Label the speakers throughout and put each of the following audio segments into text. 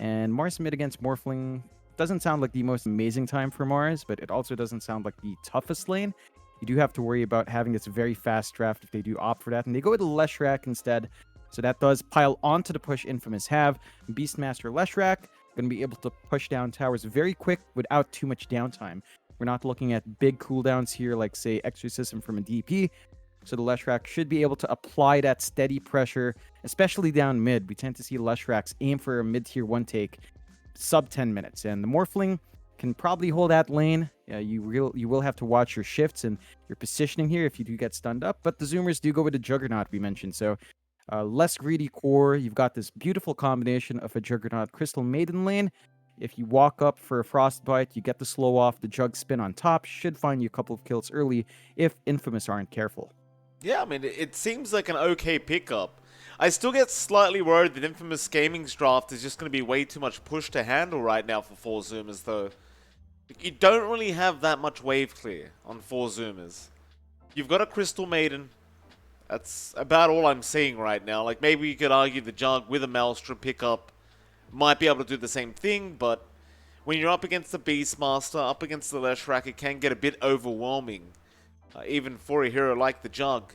Speaker 1: And Mars mid against Morphling doesn't sound like the most amazing time for Mars, but it also doesn't sound like the toughest lane. You do have to worry about having this very fast draft if they do opt for that. And they go with Leshrac instead. So that does pile onto the push Infamous have. Beastmaster Leshrac going to be able to push down towers very quick without too much downtime. We're not looking at big cooldowns here like, say, Exorcism from a DP. So the Leshrac should be able to apply that steady pressure, especially down mid. We tend to see Leshracs aim for a mid-tier 1 take sub 10 minutes. And the Morphling can probably hold that lane. You will have to watch your shifts and your positioning here if you do get stunned up. But the Zoomers do go with the Juggernaut we mentioned. So less greedy core. You've got this beautiful combination of a Juggernaut Crystal Maiden lane. If you walk up for a Frostbite, you get the slow off. The Jug spin on top should find you a couple of kills early if Infamous aren't careful.
Speaker 2: Yeah, I mean, it seems like an okay pickup. I still get slightly worried that Infamous Gaming's draft is just going to be way too much push to handle right now for 4 Zoomers, though. You don't really have that much wave clear on 4 Zoomers. You've got a Crystal Maiden. That's about all I'm seeing right now. Like, maybe you could argue the Jug with a Maelstrom pickup might be able to do the same thing, but when you're up against the Beastmaster, up against the Leshrac, it can get a bit overwhelming. Even for a hero like the Jug.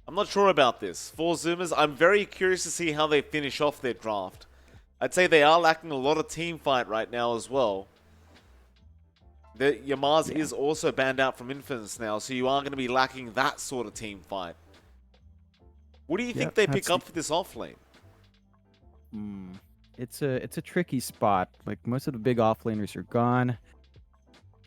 Speaker 2: I'm not sure about this. 4 Zoomers, I'm very curious to see how they finish off their draft. I'd say they are lacking a lot of team fight right now as well. Yamaz is also banned out from Infamous now, so you are going to be lacking that sort of team fight. What do you think they pick up for this offlane?
Speaker 1: It's a tricky spot. Like, most of the big offlaners are gone.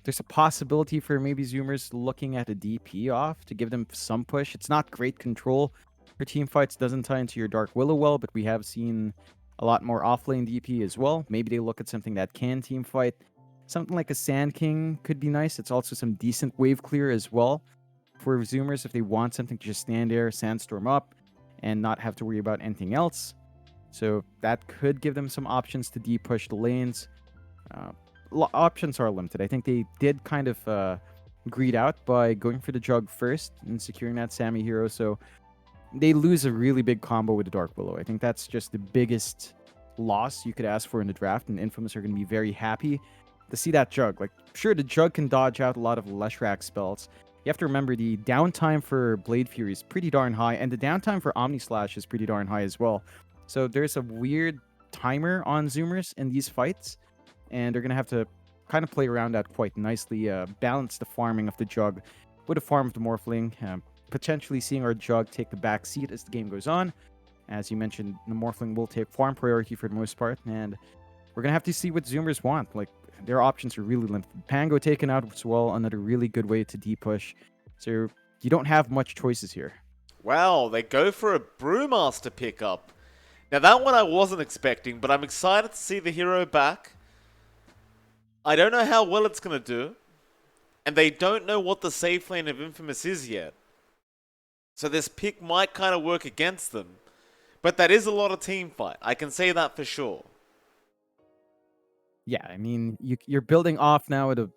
Speaker 1: There's a possibility for maybe Zoomers looking at a DP off to give them some push. It's not great control for team fights. Doesn't tie into your Dark Willow well, but we have seen a lot more offlane DP as well. Maybe they look at something that can team fight. Something like a Sand King could be nice. It's also some decent wave clear as well for Zoomers if they want something to just stand there, Sandstorm up, and not have to worry about anything else. So that could give them some options to de-push the lanes. Options are limited. I think they did kind of greed out by going for the Jug first and securing that Sammy hero. So they lose a really big combo with the Dark Willow. I think that's just the biggest loss you could ask for in the draft, and Infamous are going to be very happy to see that Jug. Like, sure, the Jug can dodge out a lot of Leshrac spells. You have to remember the downtime for Blade Fury is pretty darn high, and the downtime for Omni Slash is pretty darn high as well. So there's a weird timer on Zoomers in these fights, and they're going to have to kind of play around that quite nicely, balance the farming of the Jug with the farm of the Morphling, potentially seeing our Jug take the back seat as the game goes on. As you mentioned, the Morphling will take farm priority for the most part, and we're going to have to see what Zoomers want. Like, their options are really limited. Pango taken out as well, another really good way to de-push. So you don't have much choices here.
Speaker 2: Wow, they go for a Brewmaster pickup. Now that one I wasn't expecting, but I'm excited to see the hero back. I don't know how well it's going to do. And they don't know what the safe lane of Infamous is yet. So this pick might kind of work against them. But that is a lot of team fight. I can say that for sure.
Speaker 1: Yeah, I mean, you're building off now with a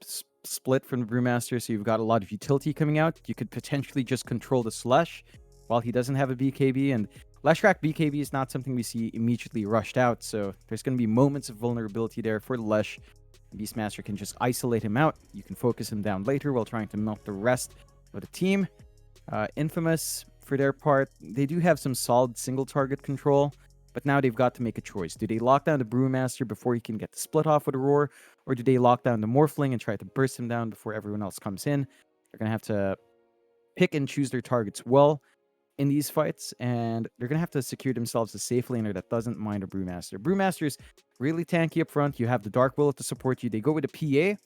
Speaker 1: split from the Brewmaster, so you've got a lot of utility coming out. You could potentially just control the Slush while he doesn't have a BKB, and Leshrac BKB is not something we see immediately rushed out, so there's going to be moments of vulnerability there for the Lesh. Beastmaster can just isolate him out. You can focus him down later while trying to melt the rest of the team. Infamous, for their part, they do have some solid single target control, but now they've got to make a choice. Do they lock down the Brewmaster before he can get the split off with a Roar, or do they lock down the Morphling and try to burst him down before everyone else comes in? They're going to have to pick and choose their targets well in these fights, and they're going to have to secure themselves a safe laner that doesn't mind a Brewmaster. Brewmaster's really tanky up front. You have the Dark Willow to support you. They go with a PA,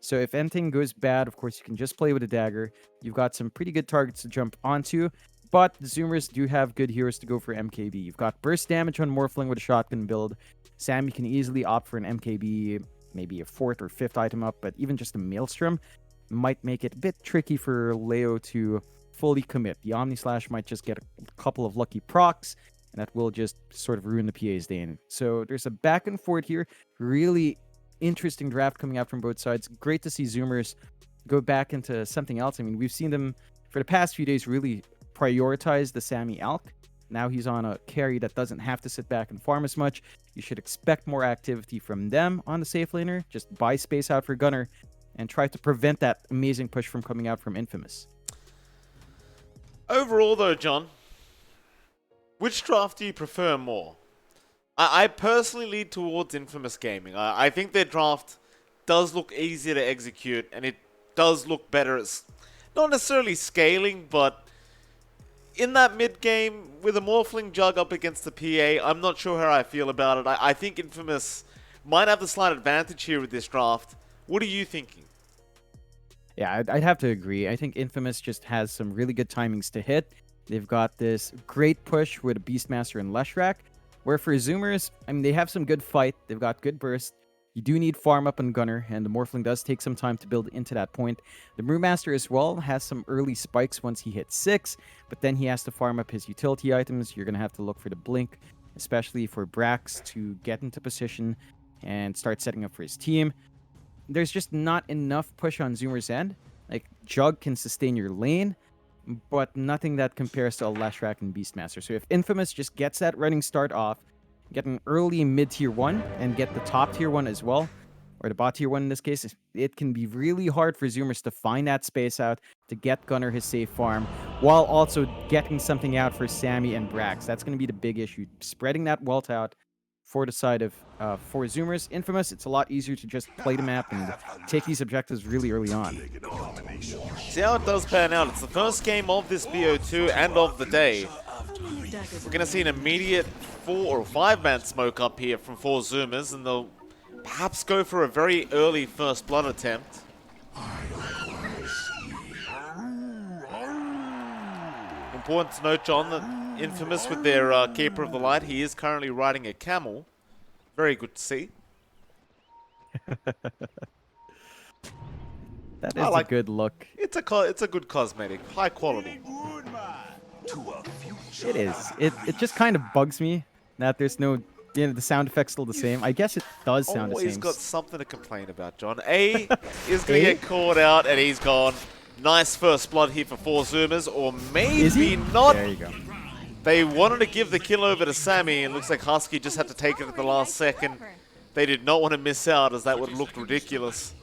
Speaker 1: so if anything goes bad, of course, you can just play with a dagger. You've got some pretty good targets to jump onto, but the Zoomers do have good heroes to go for MKB. You've got burst damage on Morphling with a shotgun build. Sammy can easily opt for an MKB, maybe a 4th or 5th item up, but even just a Maelstrom might make it a bit tricky for Leo to fully commit. The Omni Slash might just get a couple of lucky procs, and that will just sort of ruin the PA's day. So there's a back and forth here. Really interesting draft coming out from both sides. Great to see Zoomers go back into something else. I mean, we've seen them for the past few days really prioritize the Sammy Alk. Now he's on a carry that doesn't have to sit back and farm as much. You should expect more activity from them on the safe laner. Just buy space out for Gunnar and try to prevent that amazing push from coming out from Infamous.
Speaker 2: Overall, though, John, which draft do you prefer more? I personally lead towards Infamous Gaming. I think their draft does look easier to execute, and it does look better at not necessarily scaling, but in that mid game with a Morphling Jug up against the PA, I'm not sure how I feel about it. I think Infamous might have the slight advantage here with this draft. What are you thinking?
Speaker 1: Yeah, I'd have to agree. I think Infamous just has some really good timings to hit. They've got this great push with a Beastmaster and Leshrac, where for Zoomers, I mean, they have some good fight. They've got good burst. You do need farm up on Gunnar, and the Morphling does take some time to build into that point. The Brewmaster as well has some early spikes once he hits 6, but then he has to farm up his utility items. You're going to have to look for the Blink, especially for Brax to get into position and start setting up for his team. There's just not enough push on Zoomer's end. Like, Jug can sustain your lane, but nothing that compares to a Leshrac and Beastmaster. So if Infamous just gets that running start off, get an early mid-tier 1, and get the top tier 1 as well, or the bot tier 1 in this case, it can be really hard for Zoomers to find that space out, to get Gunnar his safe farm, while also getting something out for Sammy and Brax. That's going to be the big issue, spreading that wealth out for the side of for Zoomers. Infamous, it's a lot easier to just play the map and take these objectives really early on.
Speaker 2: See how it does pan out. It's the first game of this BO2 and of the day. We're going to see an immediate 4 or 5-man smoke up here from 4 Zoomers, and they'll perhaps go for a very early first blood attempt. Important to note, John, that Infamous with their Keeper of the Light, he is currently riding a camel. Very good to see.
Speaker 1: That is a good look.
Speaker 2: It's a good cosmetic, high quality.
Speaker 1: It is. It just kind of bugs me that there's no, the sound effect's still the same. I guess it does sound the same.
Speaker 2: Always got something to complain about, John. A is going to get caught out, and he's gone. Nice first blood here for 4 Zoomers, or maybe not.
Speaker 1: There you go.
Speaker 2: They wanted to give the kill over to Sammy, and looks like Husky just had to take it at the last second. They did not want to miss out, as that would have looked ridiculous.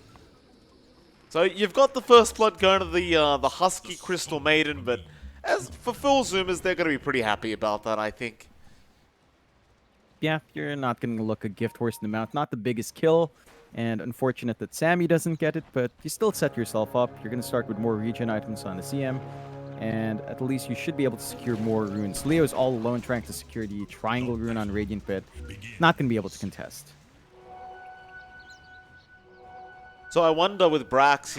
Speaker 2: So you've got the first blood going to the Husky Crystal Maiden, but as for full Zoomers, they're going to be pretty happy about that, I think.
Speaker 1: Yeah, you're not going to look a gift horse in the mouth. Not the biggest kill, and unfortunate that Sammy doesn't get it, but you still set yourself up. You're going to start with more regen items on the CM, and at least you should be able to secure more runes. Leo's all alone trying to secure the triangle rune on Radiant Pit. Not going to be able to contest.
Speaker 2: So I wonder with Brax,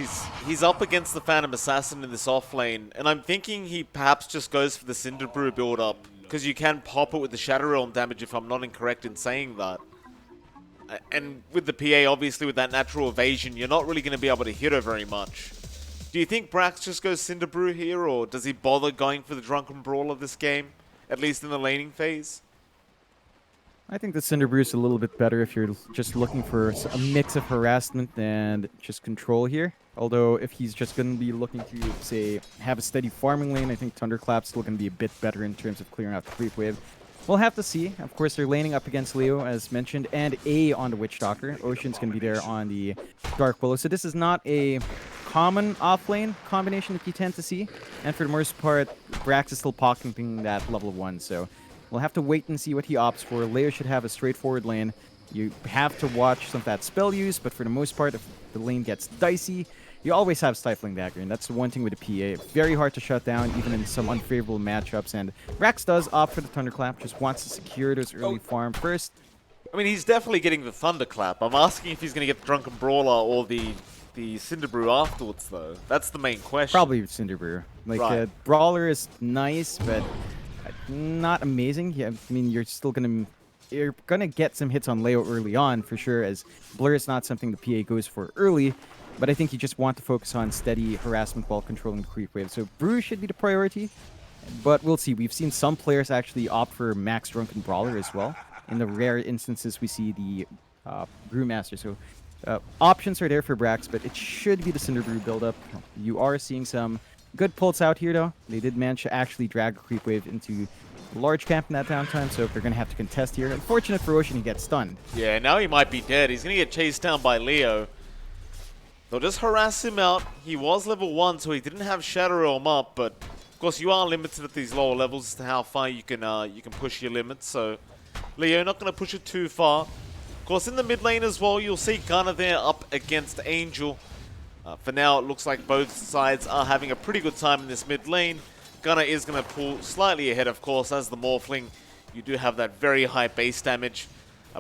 Speaker 2: he's up against the Phantom Assassin in this off lane, and I'm thinking he perhaps just goes for the Cinder Brew build up, because you can pop it with the Shadow Realm damage if I'm not incorrect in saying that. And with the PA, obviously with that natural evasion, you're not really going to be able to hit her very much. Do you think Brax just goes Cinder Brew here, or does he bother going for the Drunken Brawler this game, at least in the laning phase?
Speaker 1: I think the Cinder Brew is a little bit better if you're just looking for a mix of harassment and just control here. Although, if he's just going to be looking to, say, have a steady farming lane, I think Thunderclap's still going to be a bit better in terms of clearing out the creep wave. We'll have to see. Of course, they're laning up against Leo, as mentioned, and A on the Witch Doctor. Ocean's going to be there on the Dark Willow. So this is not a common off-lane combination that you tend to see. And for the most part, Brax is still pocketing that level 1, so we'll have to wait and see what he opts for. Leo should have a straightforward lane. You have to watch some of that spell use, but for the most part, if the lane gets dicey, you always have Stifling Dagger, and that's the one thing with the PA. Very hard to shut down, even in some unfavorable matchups, and Brax does opt for the Thunderclap, just wants to secure those early farm first.
Speaker 2: I mean, he's definitely getting the Thunderclap. I'm asking if he's going to get the Drunken Brawler or the Cinder Brew afterwards, though. That's the main question.
Speaker 1: Probably Cinder Brew. Like,
Speaker 2: right.
Speaker 1: Brawler is nice, but not amazing. Yeah, I mean, you're gonna get some hits on Leo early on for sure, as Blur is not something the PA goes for early. But I think you just want to focus on steady harassment while controlling the creep wave. So Brew should be the priority, but we'll see. We've seen some players actually opt for Max Drunken Brawler as well. In the rare instances, we see the Brewmaster. So options are there for Brax, but it should be the Cinder Brew buildup. You are seeing some good pulls out here, though. They did manage to actually drag a creep wave into large camp in that downtime, so they're going to have to contest here. Unfortunate for Ocean, he gets stunned.
Speaker 2: Yeah, now he might be dead. He's going to get chased down by Leo. They'll just harass him out. He was level 1, so he didn't have Shadow Realm up, but of course you are limited at these lower levels as to how far you can push your limits, so Leo not going to push it too far. Of course, in the mid lane as well, you'll see Gunnar there up against Angel. For now, it looks like both sides are having a pretty good time in this mid lane. Gunnar is going to pull slightly ahead, of course, as the Morphling. You do have that very high base damage.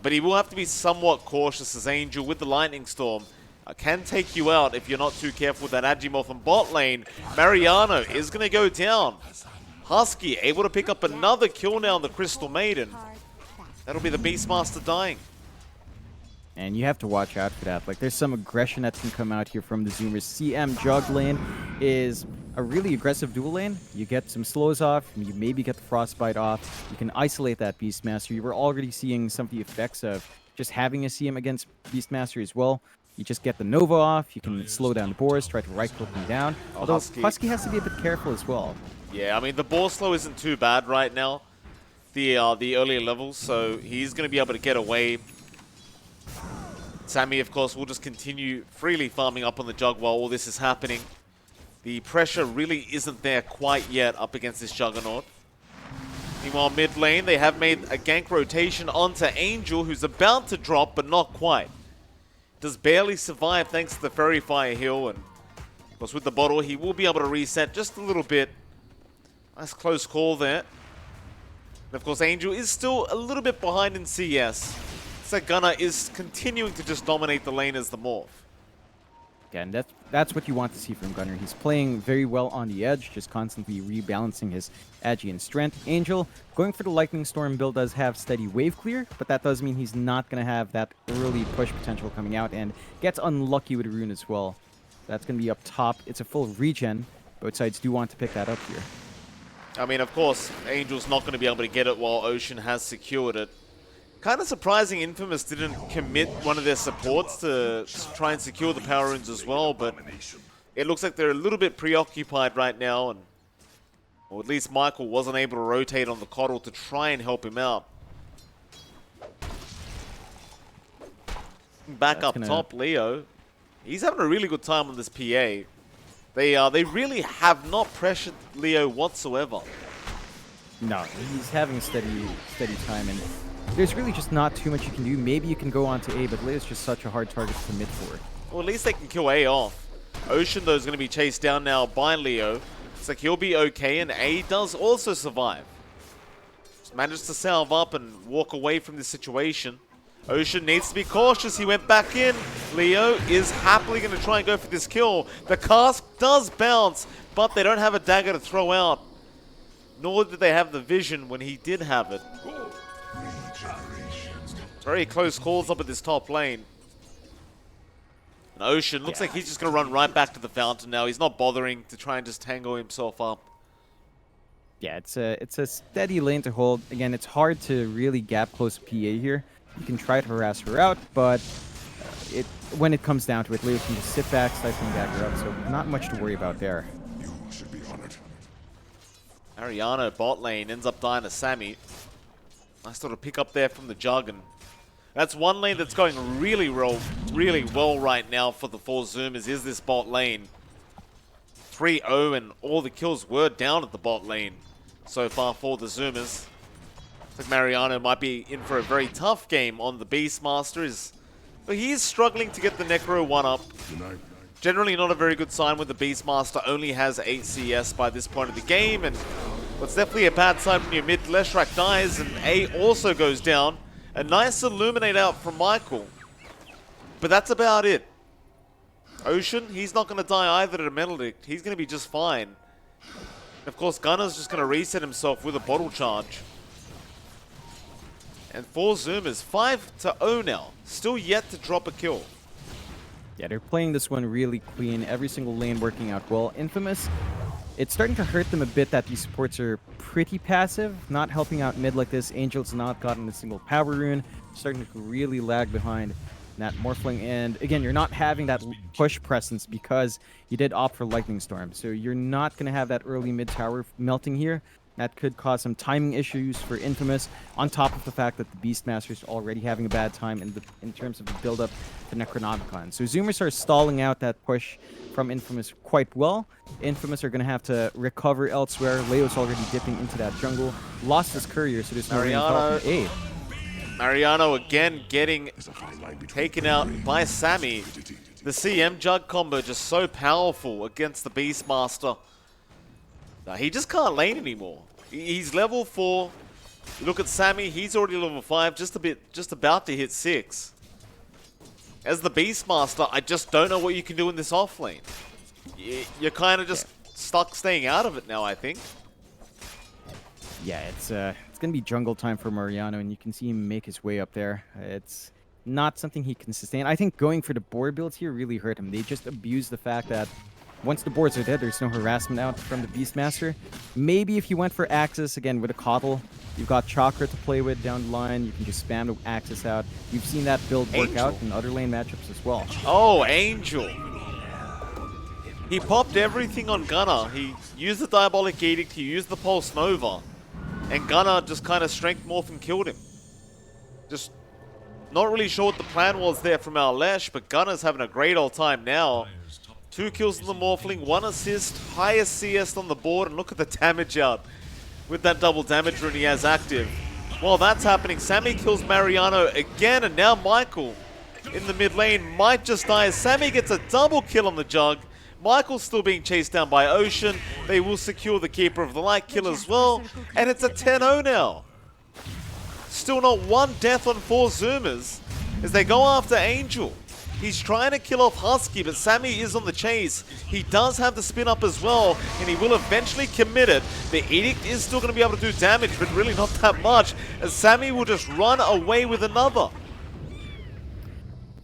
Speaker 2: But he will have to be somewhat cautious as Angel, with the Lightning Storm, can take you out if you're not too careful with that Agimorph. And bot lane, Mariano is going to go down. Husky able to pick up another kill now on the Crystal Maiden. That'll be the Beastmaster dying.
Speaker 1: And you have to watch out for that. Like, there's some aggression that can come out here from the Zoomers. CM Jug lane is a really aggressive dual lane. You get some slows off, and you maybe get the Frostbite off. You can isolate that Beastmaster. You were already seeing some of the effects of just having a CM against Beastmaster as well. You just get the Nova off, you can slow down the Boars, try to right-click him down. Although Husky has to be a bit careful as well.
Speaker 2: Yeah, I mean, the Boar slow isn't too bad right now, the earlier levels, so he's going to be able to get away. Sammy, of course, will just continue freely farming up on the Jug while all this is happening. The pressure really isn't there quite yet up against this Juggernaut. Meanwhile, mid lane, they have made a gank rotation onto Angel, who's about to drop, but not quite. Does barely survive thanks to the Fairy Fire heal, and of course with the bottle, he will be able to reset just a little bit. Nice close call there. And of course, Angel is still a little bit behind in CS. So Gunnar is continuing to just dominate the lane as the Morph.
Speaker 1: Again, that's what you want to see from Gunnar. He's playing very well on the edge, just constantly rebalancing his agi and strength. Angel, going for the Lightning Storm build, does have steady wave clear, but that does mean he's not going to have that early push potential coming out, and gets unlucky with Rune as well. That's going to be up top. It's a full regen. Both sides do want to pick that up here.
Speaker 2: I mean, of course, Angel's not going to be able to get it while Ocean has secured it. Kind of surprising Infamous didn't commit one of their supports to try and secure the power runes as well, but it looks like they're a little bit preoccupied right now, and or at least Michael wasn't able to rotate on the Coddle to try and help him out. Back up top, Leo. He's having a really good time on this PA. They really have not pressured Leo whatsoever.
Speaker 1: No, he's having a steady time, and there's really just not too much you can do. Maybe you can go on to A, but Leo's just such a hard target to commit for.
Speaker 2: Well, at least they can kill A off. Ocean, though, is going to be chased down now by Leo. It's like he'll be okay, and A does also survive. Just managed to salve up and walk away from the situation. Ocean needs to be cautious. He went back in. Leo is happily going to try and go for this kill. The cask does bounce, but they don't have a dagger to throw out. Nor did they have the vision when he did have it. Very close calls up at this top lane. And Ocean looks like he's just going to run right back to the fountain now. He's not bothering to try and just tangle himself up.
Speaker 1: Yeah, it's a steady lane to hold. Again, it's hard to really gap close PA here. You can try to harass her out, but when it comes down to it, Leo can just sit back, stifling dagger up, so not much to worry about there.
Speaker 3: You should be honored.
Speaker 2: Ariano bot lane ends up dying to Sammy. Nice little pick up there from the Jug, and that's one lane that's going really well right now for the 4 Zoomers, is this bot lane. 3-0, and all the kills were down at the bot lane so far for the Zoomers. Looks like Mariano might be in for a very tough game on the Beastmaster, but he is struggling to get the Necro 1-up. Generally not a very good sign when the Beastmaster only has 8 CS by this point of the game, and it's definitely a bad sign when your mid Leshrac dies and A also goes down. A nice Illuminate out from Michael, but that's about it. Ocean, he's not going to die either to Benedict. He's going to be just fine. And of course, Gunnar's just going to reset himself with a bottle charge. And 4 Zoomers, 5-0 now. Still yet to drop a kill.
Speaker 1: Yeah, they're playing this one really clean. Every single lane working out well. Infamous, it's starting to hurt them a bit that these supports are pretty passive, not helping out mid like this. Angel's not gotten a single power rune, starting to really lag behind that Morphling. And again, you're not having that push presence because you did opt for Lightning Storm. So you're not going to have that early mid tower melting here. That could cause some timing issues for Infamous, on top of the fact that the Beastmaster's already having a bad time in terms of the build-up to Necronomicon. So Zoomers are stalling out that push from Infamous quite well. Infamous are going to have to recover elsewhere. Leo's already dipping into that jungle. Lost his courier, so there's no
Speaker 2: Mariano.
Speaker 1: aid.
Speaker 2: Mariano again getting taken out by Sammy. The CM Jug combo just so powerful against the Beastmaster. Now, he just can't lane anymore. He's level 4. You look at Sammy, he's already level 5, just about to hit 6. As the Beastmaster, I just don't know what you can do in this off lane. You're kind of just stuck staying out of it now, I think.
Speaker 1: Yeah, it's gonna be jungle time for Mariano, and you can see him make his way up there. It's not something he can sustain. I think going for the board builds here really hurt him. They just abused the fact that once the boards are dead, there's no harassment out from the Beastmaster. Maybe if you went for Axis, again, with a Coddle, you've got Chakra to play with down the line. You can just spam the Axis out. You've seen that build work out in other lane matchups as well.
Speaker 2: Oh, Angel. He popped everything on Gunnar. He used the Diabolic Edict, he used the Pulse Nova. And Gunnar just kind of strength morph and killed him. Just not really sure what the plan was there from our Lesh, but Gunnar's having a great old time now. 2 kills in the Morphling, 1 assist, highest CS on the board, and look at the damage out with that double damage rune he has active. While that's happening, Sammy kills Mariano again, and now Michael in the mid lane might just die as Sammy gets a double kill on the Jug. Michael's still being chased down by Ocean. They will secure the Keeper of the Light kill as well, and it's a 10-0 now. Still not one death on 4 Zoomers as they go after Angel. He's trying to kill off Husky, but Sammy is on the chase. He does have the spin up as well, and he will eventually commit it. The Edict is still going to be able to do damage, but really not that much, as Sammy will just run away with another.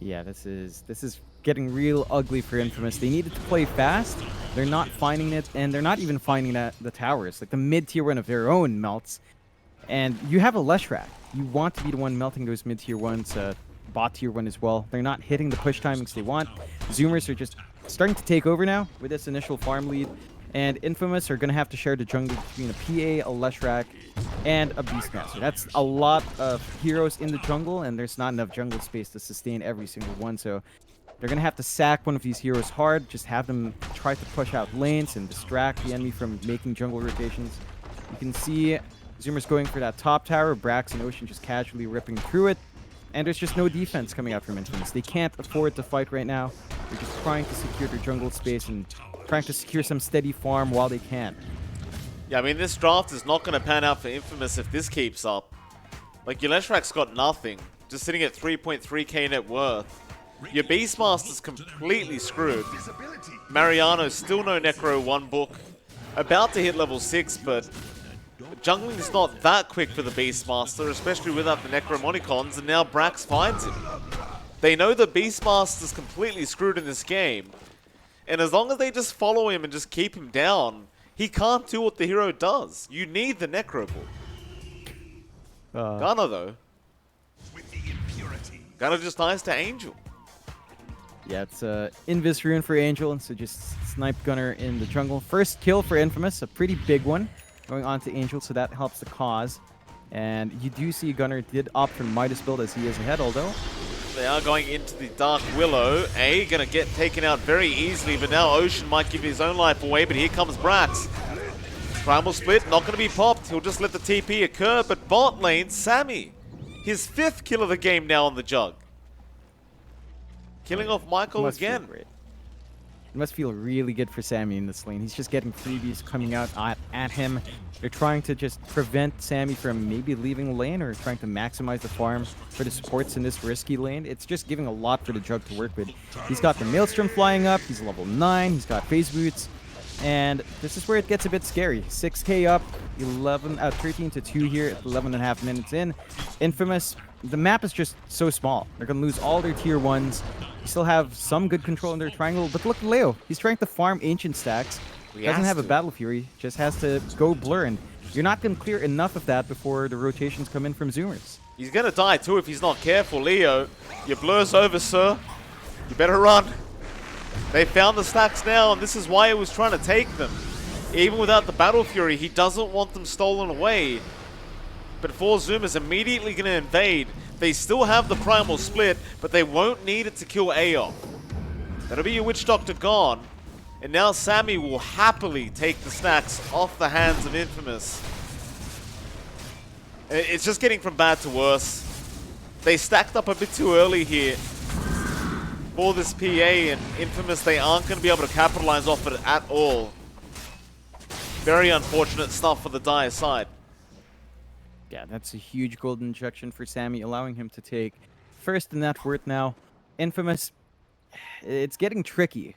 Speaker 1: Yeah, this is getting real ugly for Infamous. They needed to play fast. They're not finding it, and they're not even finding the towers. Like, the mid-tier one of their own melts, and you have a Leshrac. You want to be the one melting those mid-tier ones, bot tier one as well. They're not hitting the push timings they want. Zoomers are just starting to take over now with this initial farm lead, and Infamous are going to have to share the jungle between a PA, a Leshrac, and a Beastmaster. That's a lot of heroes in the jungle, and there's not enough jungle space to sustain every single one, so they're going to have to sack one of these heroes hard, just have them try to push out lanes and distract the enemy from making jungle rotations. You can see Zoomers going for that top tower, Brax and Ocean just casually ripping through it, and there's just no defense coming out from Infamous. They can't afford to fight right now. They're just trying to secure their jungle space and trying to secure some steady farm while they can.
Speaker 2: Yeah, I mean, this draft is not going to pan out for Infamous if this keeps up. Like, your Leshrac's got nothing, just sitting at 3.3k net worth. Your Beastmaster's completely screwed. Mariano's still no Necro 1 book. About to hit level 6, but jungling's not that quick for the Beastmaster, especially without the Necromonicons, and now Brax finds him. They know the Beastmaster's completely screwed in this game, and as long as they just follow him and just keep him down, he can't do what the hero does. You need the Necro book. Gunnar, though. Gunnar just dies to Angel.
Speaker 1: Yeah, it's Invis rune for Angel, and so just snipe Gunnar in the jungle. First kill for Infamous, a pretty big one, going on to Angel, so that helps the cause. And you do see Gunnar did opt for Midas build as he is ahead, although
Speaker 2: they are going into the Dark Willow. Gonna get taken out very easily, but now Ocean might give his own life away, but here comes Brax. Primal Split, not gonna be popped. He'll just let the TP occur, but bot lane, Sammy. His 5th kill of the game now on the Jug. Killing off Michael again.
Speaker 1: It must feel really good for Sammy in this lane. He's just getting freebies coming out at him. They're trying to just prevent Sammy from maybe leaving the lane or trying to maximize the farm for the supports in this risky lane. It's just giving a lot for the Jug to work with. He's got the Maelstrom flying up. He's level 9. He's got Phase Boots. And this is where it gets a bit scary. 6k up, 13 to 2 here at 11.5 minutes in. Infamous, the map is just so small. They're going to lose all their tier 1s. They still have some good control in their triangle, but look at Leo. He's trying to farm ancient stacks. Doesn't have a Battle Fury, just has to go blur, and you're not going to clear enough of that before the rotations come in from Zoomers.
Speaker 2: He's going to die too if he's not careful. Leo, your blur's over, sir. You better run. They found the stacks now, and this is why it was trying to take them. Even without the Battle Fury, he doesn't want them stolen away. But 4Zoom is immediately going to invade. They still have the Primal Split, but they won't need it to kill Aeon. That'll be your Witch Doctor gone. And now Sammy will happily take the snacks off the hands of Infamous. It's just getting from bad to worse. They stacked up a bit too early here for this PA, and Infamous, they aren't going to be able to capitalize off it at all. Very unfortunate stuff for the Dire side.
Speaker 1: Yeah, that's a huge golden injection for Sammy, allowing him to take first in net worth now. Infamous, it's getting tricky.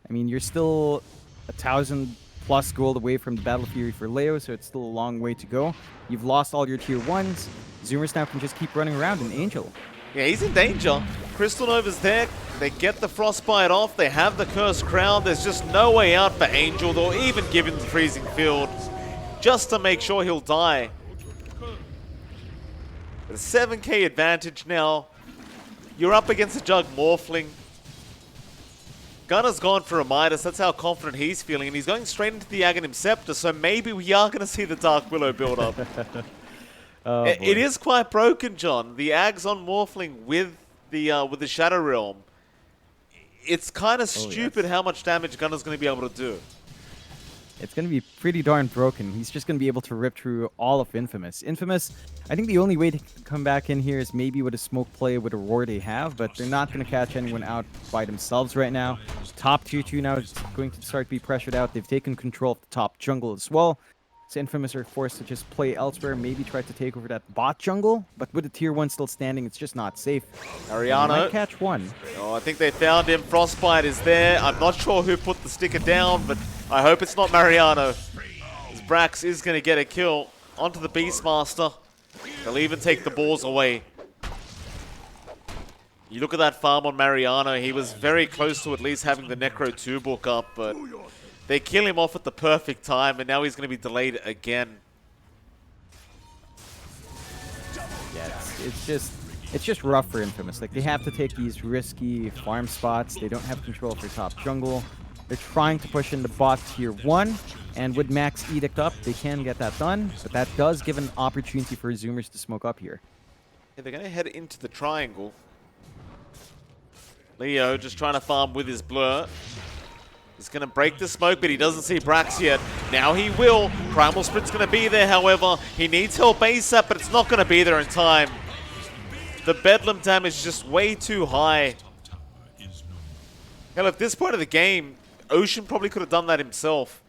Speaker 1: I mean, you're still 1,000+ gold away from the Battle Fury for Leo, so it's still a long way to go. You've lost all your tier 1s. Zoomers now can just keep running around in Angel.
Speaker 2: Yeah, he's in danger. Crystal Nova's there. They get the Frostbite off. They have the Cursed Crown. There's just no way out for Angel. They'll even give him the Freezing Field just to make sure he'll die. With a 7k advantage now. You're up against a Jug Morphling. Gunner's gone for a Midas. That's how confident he's feeling. And he's going straight into the Aghanim Scepter. So maybe we are going to see the Dark Willow build up.
Speaker 1: Oh,
Speaker 2: it is quite broken, John. The Ags on Morphling with the Shadow Realm. It's kind of stupid how much damage Gunner's going to be able to do.
Speaker 1: It's going to be pretty darn broken. He's just going to be able to rip through all of Infamous. Infamous, I think the only way to come back in here is maybe with a smoke play with a roar they have, but they're not going to catch anyone out by themselves right now. Top tier 2 now is going to start to be pressured out. They've taken control of the top jungle as well. So Infamous are forced to just play elsewhere, maybe try to take over that bot jungle, but with the tier 1 still standing, it's just not safe.
Speaker 2: Ariana
Speaker 1: might catch one.
Speaker 2: Oh, I think they found him. Frostbite is there. I'm not sure who put the sticker down, but I hope it's not Mariano. As Brax is going to get a kill onto the Beastmaster. They'll even take the balls away. You look at that farm on Mariano. He was very close to at least having the Necro 2 book up, but they kill him off at the perfect time, and now he's going to be delayed again.
Speaker 1: Yeah, it's just rough for Infamous. Like, they have to take these risky farm spots. They don't have control of their top jungle. They're trying to push into bot tier 1, and with Max Edict up, they can get that done, but that does give an opportunity for Zoomers to smoke up here.
Speaker 2: Yeah, they're going to head into the triangle. Leo just trying to farm with his blur. He's going to break the smoke, but he doesn't see Brax yet. Now he will. Primal Sprint's going to be there, however. He needs help ASAP, but it's not going to be there in time. The Bedlam damage is just way too high. Hell, at this point of the game, Ocean probably could have done that himself.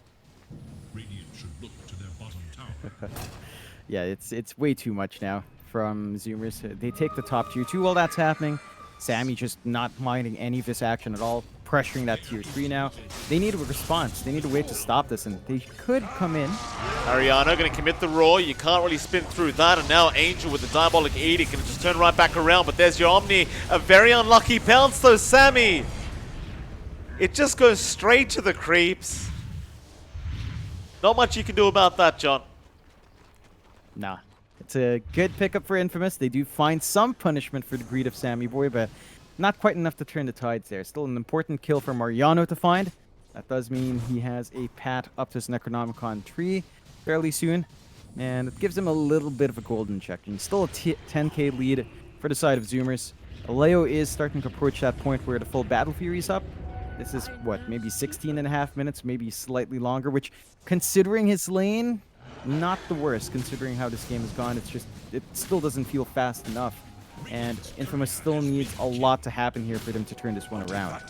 Speaker 1: Yeah, it's way too much now from Zoomers. They take the top tier 2 while that's happening. Sammy just not minding any of this action at all, pressuring that tier 3 now. They need a response. They need a way to stop this, and they could come in.
Speaker 2: Ariana going to commit the roar. You can't really spin through that, and now Angel with the Diabolic Edict can just turn right back around, but there's your Omni. A very unlucky bounce though, Sammy. It just goes straight to the creeps. Not much you can do about that, John.
Speaker 1: Nah. It's a good pickup for Infamous. They do find some punishment for the greed of Sammy Boy, but not quite enough to turn the tides there. Still an important kill for Mariano to find. That does mean he has a pat up to his Necronomicon tree fairly soon, and it gives him a little bit of a golden injection. Still a 10k lead for the side of Zoomers. Leo is starting to approach that point where the full Battle Fury is up. This is, what, maybe 16.5 minutes, maybe slightly longer, which, considering his lane, not the worst, considering how this game has gone. It's just, it still doesn't feel fast enough. And Infamous still needs a lot to happen here for them to turn this one around.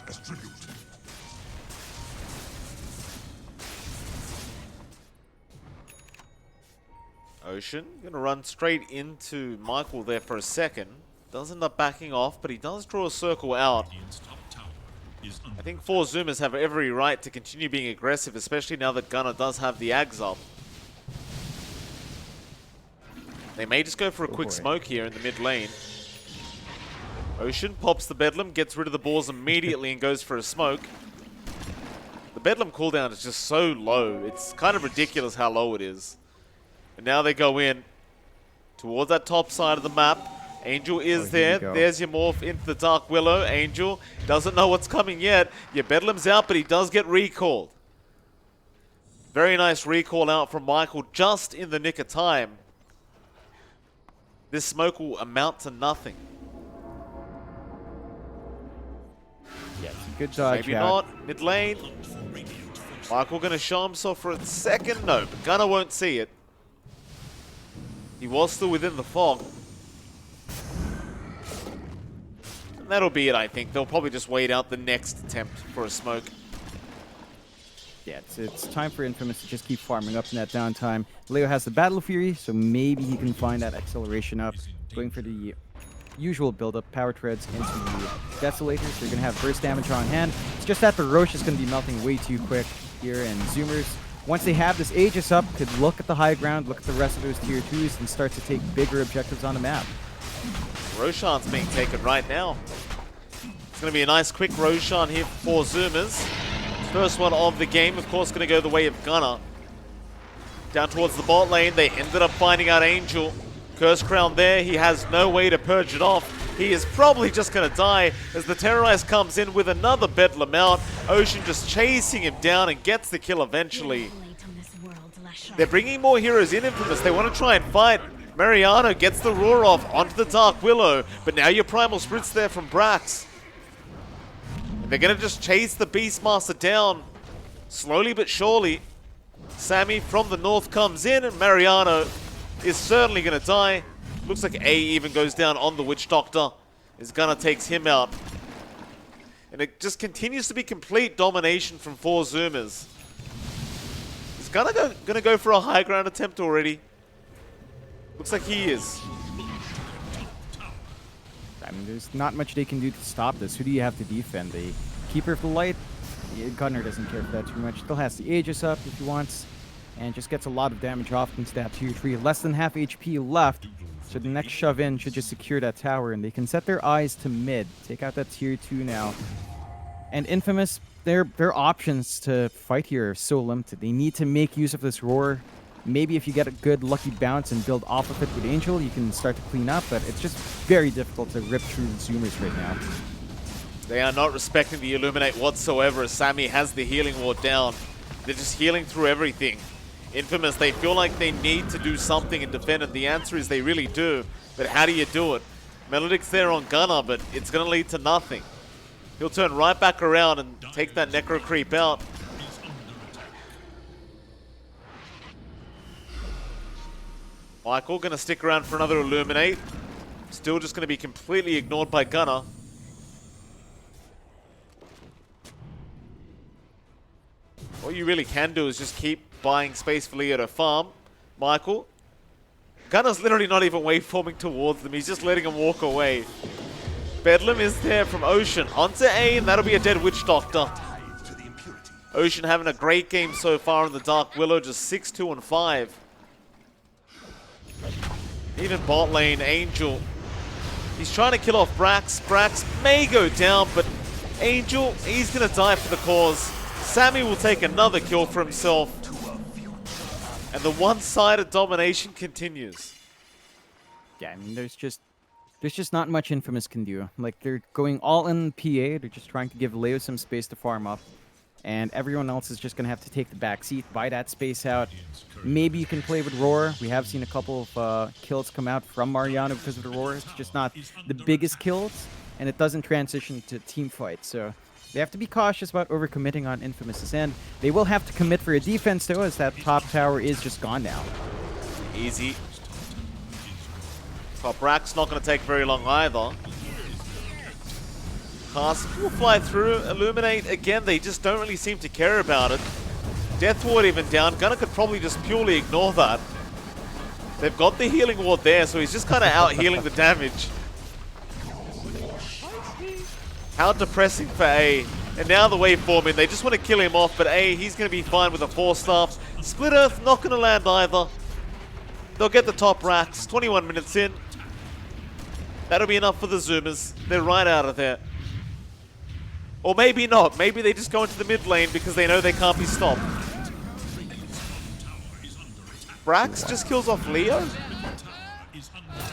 Speaker 2: Ocean going to run straight into Michael there for a second. Does end up backing off, but he does draw a circle out. I think 4Zoomers have every right to continue being aggressive, especially now that Gunner does have the Ags up. They may just go for a quick smoke here in the mid lane. Ocean pops the Bedlam, gets rid of the balls immediately and goes for a smoke. The Bedlam cooldown is just so low. It's kind of ridiculous how low it is. And now they go in towards that top side of the map. Angel is there. There's your morph into the Dark Willow. Angel doesn't know what's coming yet. Your Bedlam's out, but he does get recalled. Very nice recall out from Michael just in the nick of time. This smoke will amount to nothing.
Speaker 1: Yeah, it's a good dodge.
Speaker 2: Maybe not. Mid lane. Michael gonna show himself for a second. No, but Gunnar won't see it. He was still within the fog. And that'll be it, I think. They'll probably just wait out the next attempt for a smoke.
Speaker 1: Yeah, it's time for Infamous to just keep farming up in that downtime. Leo has the Battle Fury, so maybe he can find that acceleration up. Going for the usual build-up, power treads into the Desolators. They're going to have burst damage on hand. It's just that the Roche is going to be melting way too quick here, and Zoomers, once they have this Aegis up, could look at the high ground, look at the rest of those tier 2s, and start to take bigger objectives on the map.
Speaker 2: Roshan's being taken right now. It's going to be a nice quick Roshan here for Zoomers. First one of the game, of course, going to go the way of Gunnar. Down towards the bot lane, they ended up finding out Angel. Curse Crown there, he has no way to purge it off. He is probably just going to die as the Terrorize comes in with another Bedlam out. Ocean just chasing him down and gets the kill eventually. They're bringing more heroes in Infamous. They want to try and fight. Mariano gets the roar off onto the Dark Willow, but now your Primal Sprit's there from Brax. They're going to just chase the Beastmaster down, slowly but surely. Sammy from the north comes in, and Mariano is certainly going to die. Looks like A even goes down on the Witch Doctor, as Gunnar takes him out. And it just continues to be complete domination from 4 Zoomers. Is Gunnar going to go for a high ground attempt already? Looks like he is.
Speaker 1: I mean, there's not much they can do to stop this. Who do you have to defend? The Keeper of the Light? Yeah, Gunnar doesn't care for that too much. Still has the Aegis up if he wants, and just gets a lot of damage off into that tier 3. Less than half HP left, so the next shove in should just secure that tower, and they can set their eyes to mid. Take out that tier 2 now. And Infamous, their options to fight here are so limited. They need to make use of this roar. Maybe if you get a good lucky bounce and build off of it with Angel, you can start to clean up, but it's just very difficult to rip through the Zoomers right now.
Speaker 2: They are not respecting the Illuminate whatsoever as Sammy has the healing ward down. They're just healing through everything. Infamous, they feel like they need to do something and defend, and the answer is they really do. But how do you do it? Melodic's there on Gunnar, but it's going to lead to nothing. He'll turn right back around and take that Necro Creep out. Michael going to stick around for another Illuminate. Still just going to be completely ignored by Gunnar. All you really can do is just keep buying space for Leo to farm. Michael. Gunnar's literally not even waveforming towards them. He's just letting him walk away. Bedlam is there from Ocean. Onto A, and that'll be a dead Witch Doctor. Ocean having a great game so far in the Dark Willow. Just 6-2 and 5. Even bot lane, Angel. He's trying to kill off Brax. Brax may go down, but Angel, he's going to die for the cause. Sammy will take another kill for himself. And the one-sided domination continues.
Speaker 1: Yeah, I mean, there's just not much Infamous can do. Like, they're going all in PA. They're just trying to give Leo some space to farm up. And everyone else is just going to have to take the back seat, buy that space out. Maybe you can play with Roar. We have seen a couple of kills come out from Mariano because of the Roar. It's just not the biggest kills, and it doesn't transition to team fight. So they have to be cautious about overcommitting on Infamous's end. They will have to commit for a defense, though, as that top tower is just gone now.
Speaker 2: Easy. Top Rack's not going to take very long either. Cast will fly through. Illuminate, again, they just don't really seem to care about it. Death Ward even down. Gunnar could probably just purely ignore that. They've got the healing ward there, so he's just kind of out healing the damage. How depressing for A. And now the waveform in. They just want to kill him off, but A, he's going to be fine with a 4-star. Split Earth not going to land either. They'll get the top racks. 21 minutes in. That'll be enough for the Zoomers. They're right out of there. Or maybe not. Maybe they just go into the mid lane because they know they can't be stopped. Brax just kills off Leo?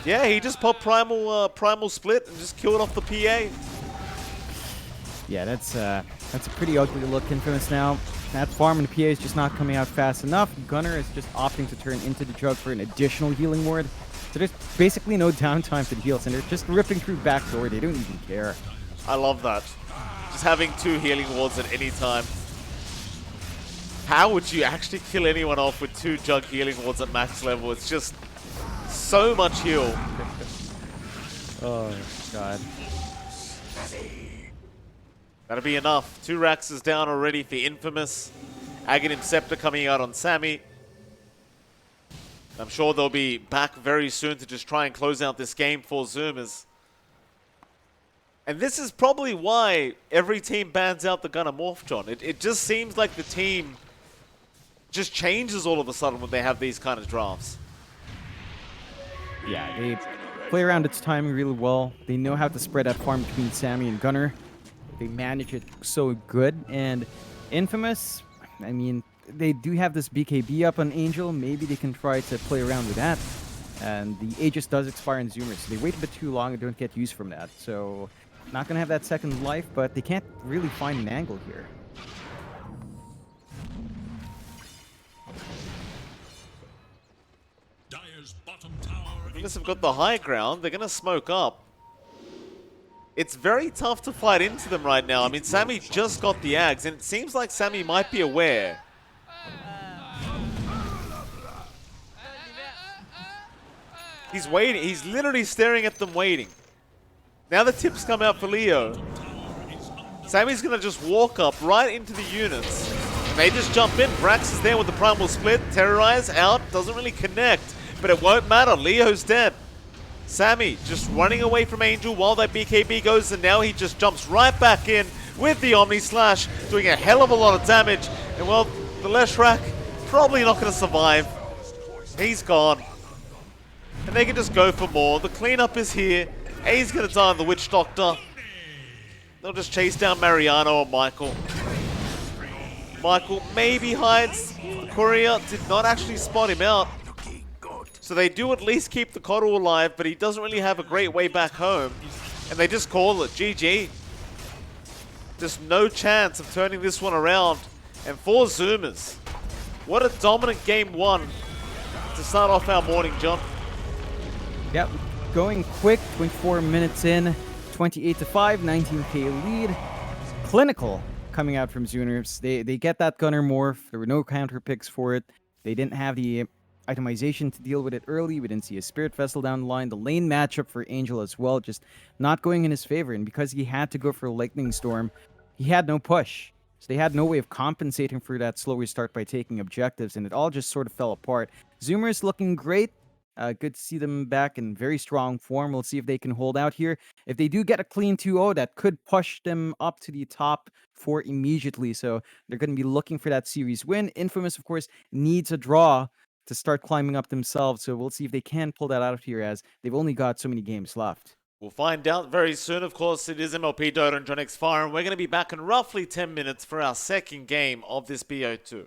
Speaker 2: Yeah, he just popped Primal Split and just killed off the PA.
Speaker 1: Yeah, that's a pretty ugly look. Infamous now. That farm and PA is just not coming out fast enough. Gunner is just opting to turn into the Jug for an additional healing ward. So there's basically no downtime for the heals, and they're just ripping through backdoor. They don't even care.
Speaker 2: I love that. Just having 2 healing wards at any time. How would you actually kill anyone off with 2 Jug healing wards at max level? It's just so much heal.
Speaker 1: Oh, God.
Speaker 2: That'll be enough. 2 racks is down already for Infamous. Aghanim Scepter coming out on Sammy. I'm sure they'll be back very soon to just try and close out this game for Zoomers. And this is probably why every team bans out the Gunner Morph, John. It just seems like the team just changes all of a sudden when they have these kind of drafts.
Speaker 1: Yeah, they play around its timing really well. They know how to spread that farm between Sammy and Gunner. They manage it so good. And Infamous, I mean, they do have this BKB up on Angel. Maybe they can try to play around with that. And the Aegis does expire in Zoomers, so they wait a bit too long and don't get use from that. So, not going to have that second life, but they can't really find an angle here.
Speaker 2: Unless they've got the high ground, they're going to smoke up. It's very tough to fight into them right now. I mean, Sammy just got the Ags, and it seems like Sammy might be aware. He's waiting. He's literally staring at them waiting. Now the tips come out for Leo. Sammy's going to just walk up right into the units. And they just jump in. Brax is there with the Primal Split. Terrorize out. Doesn't really connect. But it won't matter. Leo's dead. Sammy just running away from Angel while that BKB goes. And now he just jumps right back in with the Omni Slash. Doing a hell of a lot of damage. And well, the Leshrac probably not going to survive. He's gone. And they can just go for more. The cleanup is here. A's going to die on the Witch Doctor. They'll just chase down Mariano or Michael. Michael maybe hides. Courier did not actually spot him out. So they do at least keep the Coddle alive, but he doesn't really have a great way back home. And they just call it GG. Just no chance of turning this one around. And for Zoomers, what a dominant game 1 to start off our morning, John.
Speaker 1: Yep, going quick, 24 minutes in, 28-5, 19k lead. Clinical coming out from Zoomers. They get that Gunner Morph. There were no counter picks for it. They didn't have the itemization to deal with it early. We didn't see a Spirit Vessel down the line. The lane matchup for Angel as well, just not going in his favor. And because he had to go for a Lightning Storm, he had no push. So they had no way of compensating for that slower start by taking objectives, and it all just sort of fell apart. Zoomers looking great. Good to see them back in very strong form. We'll see if they can hold out here. If they do get a clean 2-0, that could push them up to the top 4 immediately. So they're going to be looking for that series win. Infamous, of course, needs a draw to start climbing up themselves. So we'll see if they can pull that out of here, as they've only got so many games left.
Speaker 2: We'll find out very soon. Of course, it is MLP Dota and JohnXFire, and we're going to be back in roughly 10 minutes for our second game of this BO2.